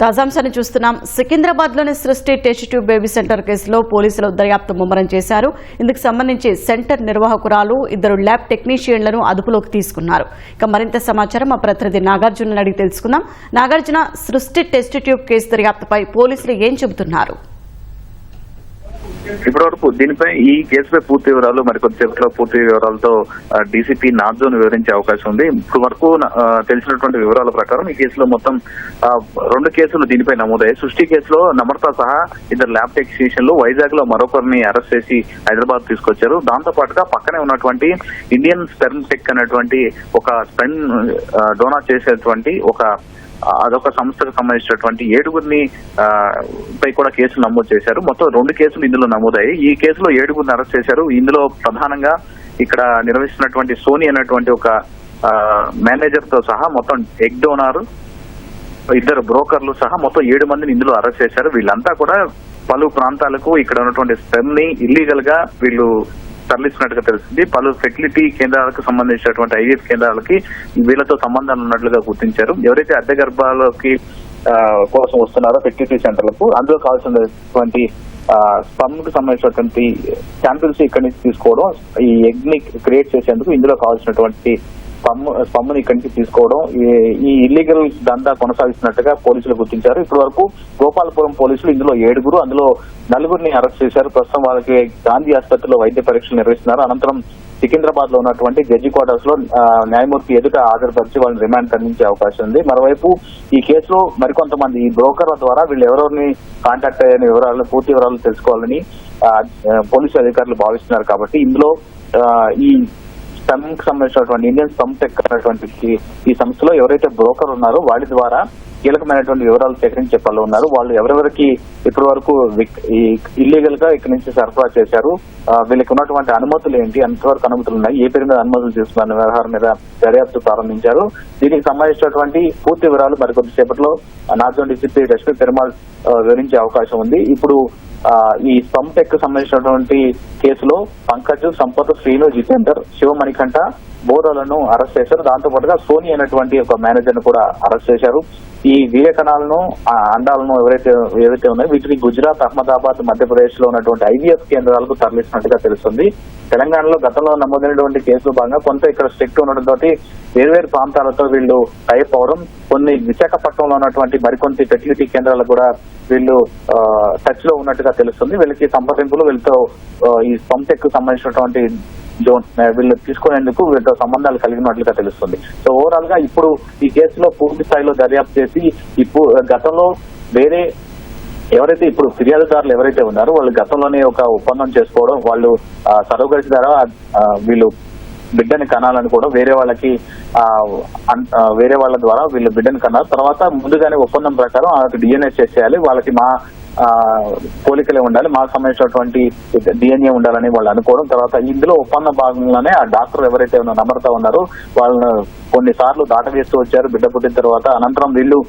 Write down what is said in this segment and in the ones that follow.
తాజాంశాన్ని చూస్తున్నాం. సికింద్రాబాద్లోని సృష్టి test tube baby centre కేసులో పోలీసులు దర్యాప్తు ముమ్మరం చేశారు. ఇందుకు సంబంధించి సెంటర్ నిర్వాహకురాలు, 2 ల్యాబ్ టెక్నీషియన్లను అదుపులోకి తీసుకున్నారు. ఇక మరింత సమాచారం మా ప్రతినిధి నాగార్జున అడిగి తెలుసుకుందాం. నాగార్జున, సృష్టి టెస్ట్ ట్యూబ్ కేసు దర్యాప్తుపై పోలీసులు ఏం చెబుతున్నారు? ఇప్పటి వరకు దీనిపై ఈ కేసుపై పూర్తి వివరాలు మరికొద్దిసేపట్లో పూర్తి వివరాలతో డీసీపీ నార్జోన్ వివరించే అవకాశం ఉంది. ఇప్పుడు వరకు తెలిసినటువంటి వివరాల ప్రకారం ఈ కేసులో మొత్తం 2 కేసులు దీనిపై నమోదయ్యాయి. సృష్టి కేసులో నమ్రత సహా 2 ల్యాబ్ టెక్నీషియన్లు, వైజాగ్ లో మరొకరిని అరెస్ట్ చేసి హైదరాబాద్ తీసుకొచ్చారు. దాంతో పాటుగా పక్కనే ఉన్నటువంటి ఇండియన్ స్పెర్మ్ టెక్ అనేటువంటి ఒక స్పెర్మ్ డోనార్ చేసేటువంటి అదొక సంస్థకు సంబంధించినటువంటి 7గురిని పై కూడా కేసులు నమోదు చేశారు. మొత్తం 2 కేసులు ఇందులో నమోదయ్యాయి. ఈ కేసులో 7గురిని అరెస్ట్ చేశారు. ఇందులో ప్రధానంగా ఇక్కడ నిర్వహిస్తున్నటువంటి సోనీ అనేటువంటి ఒక మేనేజర్ తో సహా మొత్తం ఎగ్ డోనార్, 2 బ్రోకర్లు సహా మొత్తం 7 మందిని ఇందులో అరెస్ట్ చేశారు. వీళ్ళంతా కూడా పలు ప్రాంతాలకు ఇక్కడ ఉన్నటువంటి స్పెర్మ్ ని ఇల్లీగల్ గా వీళ్ళు తరలిస్తున్నట్టుగా తెలుస్తుంది. పలు ఫెర్టిలిటీ కేంద్రాలకు సంబంధించినటువంటి ఐవీఎఫ్ కేంద్రాలకి వీళ్ళతో సంబంధాలు ఉన్నట్లుగా గుర్తించారు. ఎవరైతే అద్దె గర్భాలకి కోసం వస్తున్నారో ఫెర్టిలిటీ సెంటర్లకు, అందులో కావాల్సినటువంటి స్పర్మ్ కు సంబంధించినటువంటి శాంపిల్స్ ఇక్కడి నుంచి తీసుకోవడం, ఈ ఎగ్ ని క్రియేట్ చేసేందుకు ఇందులో కావాల్సినటువంటి స్పర్మ్ ని ఇక్కడి నుంచి తీసుకోవడం, ఈ ఇల్లీగల్ దందా కొనసాగిస్తున్నట్టుగా పోలీసులు గుర్తించారు. ఇప్పటి వరకు గోపాలపురం పోలీసులు ఇందులో 7, అందులో 4 అరెస్ట్ చేశారు. ప్రస్తుతం వాళ్ళకి గాంధీ ఆసుపత్రిలో వైద్య పరీక్షలు నిర్వహిస్తున్నారు. అనంతరం సికింద్రాబాద్ లో ఉన్నటువంటి జడ్జి క్వార్టర్స్ లో న్యాయమూర్తి ఎదుట హాజరుపరిచి వాళ్ళని రిమాండ్ అందించే అవకాశం ఉంది. మరోవైపు ఈ కేసులో మరికొంతమంది ఈ బ్రోకర్ల ద్వారా వీళ్ళు ఎవరెవరిని కాంటాక్ట్ అయ్యే వివరాలను, పూర్తి వివరాలు తెలుసుకోవాలని పోలీసు అధికారులు భావిస్తున్నారు. కాబట్టి ఇందులో ఈ స్పెర్మ్ కి సంబంధించినటువంటి ఇండియన్ స్పెర్మ్ టెక్ అనేటువంటి ఈ సంస్థలో ఎవరైతే బ్రోకర్ ఉన్నారో వాళ్ళ ద్వారా కీలకమైనటువంటి వివరాలు సేకరించే పనులు ఉన్నారు. వాళ్ళు ఎవరెవరికి ఇప్పటి వరకు ఇల్లీగల్ గా ఇక్కడి నుంచి సరఫరా చేశారు, వీళ్ళకి ఉన్నటువంటి అనుమతులు ఏంటి, ఎంతవరకు అనుమతులు ఉన్నాయి, ఏ పేరు మీద అనుమతులు తీసుకున్న వ్యవహారం మీద దర్యాప్తు ప్రారంభించారు. దీనికి సంబంధించినటువంటి పూర్తి వివరాలు మరికొద్దిసేపట్లో నార్జోన్ డీసీపీ రష్మి పెరుమాళ్ వివరించే అవకాశం ఉంది. ఇప్పుడు ఈ స్పెర్మ్ టెక్ సంబంధించినటువంటి కేసులో పంకజ్, సంపత్, శ్రీను, జితేందర్, శివమణికంఠ, బోరాలను అరెస్ట్ చేశారు. దాంతో పాటుగా సోనీ అనేటువంటి ఒక మేనేజర్ ను కూడా అరెస్ట్ చేశారు. ఈ వీర్యకణాలను, అండాలను ఏవైతే ఉన్నాయో వీటిని గుజరాత్, అహ్మదాబాద్, మధ్యప్రదేశ్ లో ఉన్నటువంటి ఐవీఎఫ్ కేంద్రాలకు తరలిస్తున్నట్టుగా తెలుస్తుంది. తెలంగాణలో గతంలో నమోదైనటువంటి కేసులు భాగంగా కొంత ఇక్కడ స్ట్రిక్ట్ ఉండడంతో వేర్వేరు ప్రాంతాలతో వీళ్ళు టైప్ అవడం, కొన్ని విశాఖపట్నంలో ఉన్నటువంటి మరికొన్ని ఫెర్టిలిటీ కేంద్రాలకు కూడా వీళ్ళు టచ్ లో ఉన్నట్టుగా తెలుస్తుంది. వీళ్ళకి సంప్రదింపులు, వీళ్ళతో ఈ స్పెర్మ్ టెక్ సంబంధించినటువంటి వీళ్ళు తీసుకునేందుకు వీళ్ళతో సంబంధాలు కలిగినట్లుగా తెలుస్తుంది. సో ఓవరాల్ గా ఇప్పుడు ఈ కేసులో పూర్తి స్థాయిలో దర్యాప్తు చేసి ఇప్పుడు గతంలో వేరే ఎవరైతే ఇప్పుడు ఫిర్యాదుదారులు ఎవరైతే ఉన్నారో వాళ్ళు గతంలోనే ఒక ఒప్పందం చేసుకోవడం, వాళ్ళు సరోగసి ద్వారా వీళ్ళు బిడ్డని కనాలని కూడా వేరే వాళ్ళ ద్వారా వీళ్ళు బిడ్డని కన్నారు. తర్వాత ముందుగానే ఒప్పందం ప్రకారం డిఎన్ఏ చేసేయాలి, వాళ్ళకి మా పోలికలే ఉండాలి, మాకు సంబంధించినటువంటి డిఎన్ఏ ఉండాలని వాళ్ళు అనుకోవడం. తర్వాత ఇందులో ఒప్పంద భాగంలోనే ఆ డాక్టర్ ఎవరైతే నమ్రత ఉన్నారో వాళ్ళని కొన్నిసార్లు దాటవేస్తూ వచ్చారు బిడ్డ పుట్టిన తర్వాత. అనంతరం వీళ్ళు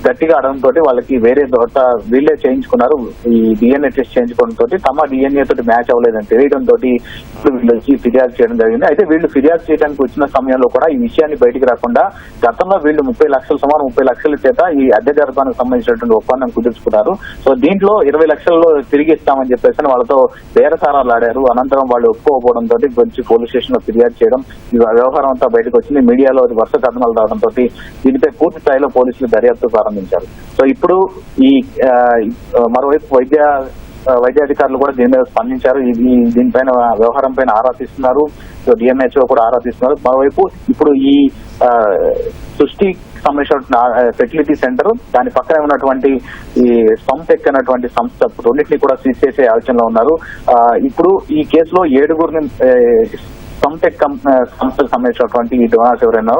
గట్టిగా అడగడంతో వాళ్ళకి వేరే చోట వీళ్ళే చేయించుకున్నారు. ఈ డిఎన్ఏ టెస్ట్ చేయించుకోవడంతో తమ డిఎన్ఏ తోటి మ్యాచ్ అవ్వలేదని తెలియడంతో ఇప్పుడు వీళ్ళు వచ్చి ఫిర్యాదు చేయడం జరిగింది. అయితే వీళ్ళు ఫిర్యాదు చేయడానికి వచ్చిన సమయంలో కూడా ఈ విషయాన్ని బయటికి రాకుండా గతంలో వీళ్ళు 30 లక్షలు, సుమారు 30 లక్షల చేత ఈ అద్దె గర్భానికి సంబంధించినటువంటి ఒప్పందం కుదుర్చుకున్నారు. సో దీంట్లో 20 లక్షల్లో తిరిగి ఇస్తామని చెప్పేసి వాళ్ళతో బేరసారాలు ఆడారు. అనంతరం వాళ్ళు ఒప్పుకోకపోవడంతో వచ్చి పోలీస్ స్టేషన్ లో ఫిర్యాదు చేయడం, ఈ వ్యవహారం అంతా బయటకు వచ్చింది. మీడియాలో వరుస కథనాలు రావడంతో దీనిపై పూర్తి స్థాయిలో పోలీసులు దర్యాప్తు ప్రారంభించారు. సో ఇప్పుడు ఈ మరోవైపు వైద్యాధికారులు కూడా దీని మీద స్పందించారు. దీనిపైన వ్యవహారం పైన ఆరా తీస్తున్నారు. సో డిఎంహెచ్ఓ కూడా ఆరా తీస్తున్నారు. మరోవైపు ఇప్పుడు ఈ సృష్టి సంబంధించిన ఫెర్టిలిటీ సెంటర్, దాని పక్కనే ఉన్నటువంటి ఈ స్పెర్మ్ టెక్ అనేటువంటి సంస్థ రెండింటినీ కూడా సీజ్ చేసే ఆలోచనలో ఉన్నారు. ఇప్పుడు ఈ కేసులో 7గురిని స్పెర్మ్ టెక్ సంస్థకు సంబంధించినటువంటి ఈ డోనార్స్ ఎవరైనా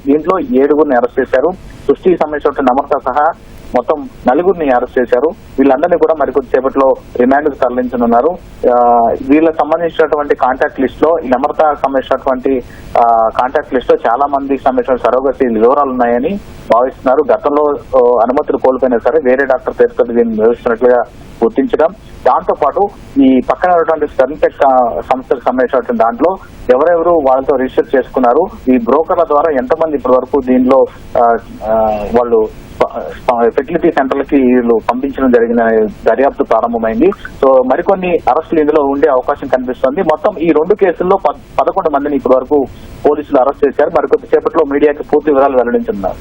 దీంట్లో 7గురిని అరెస్ట్ చేశారు. సృష్టికి సంబంధించినటువంటి నమ్రత సహా మొత్తం 4గురిని అరెస్ట్ చేశారు. వీళ్ళందరినీ కూడా మరికొద్దిసేపట్లో రిమాండ్ కు తరలించనున్నారు. వీళ్ళకి సంబంధించినటువంటి కాంటాక్ట్ లిస్ట్ లో, ఈ నమ్రత సంబంధించినటువంటి కాంటాక్ట్ లిస్ట్ లో చాలా మందికి సంబంధించిన సరోగసి వివరాలు ఉన్నాయని భావిస్తున్నారు. గతంలో అనుమతులు కోల్పోయినా సరే వేరే డాక్టర్ పేరుతో దీన్ని నిర్వహిస్తున్నట్లుగా గుర్తించడం, దాంతో పాటు ఈ పక్కన ఉన్నటువంటి స్టెర్న్టెక్ సంస్థకు సంబంధించినటువంటి దాంట్లో ఎవరెవరు వాళ్ళతో రిజిస్టర్ చేసుకున్నారు, ఈ బ్రోకర్ల ద్వారా ఎంతమంది ఇప్పటి వరకు దీనిలో వాళ్ళు ఫెర్టిలిటీ సెంటర్లకి వీళ్ళు పంపించడం జరిగిన దర్యాప్తు ప్రారంభమైంది. సో మరికొన్ని అరెస్టులు ఇందులో ఉండే అవకాశం కనిపిస్తోంది. మొత్తం ఈ 2 కేసుల్లో 11 మందిని ఇప్పటి వరకు పోలీసులు అరెస్ట్ చేశారు. మరికొద్ది సేపట్లో మీడియాకి పూర్తి వివరాలు వెల్లడించున్నారు.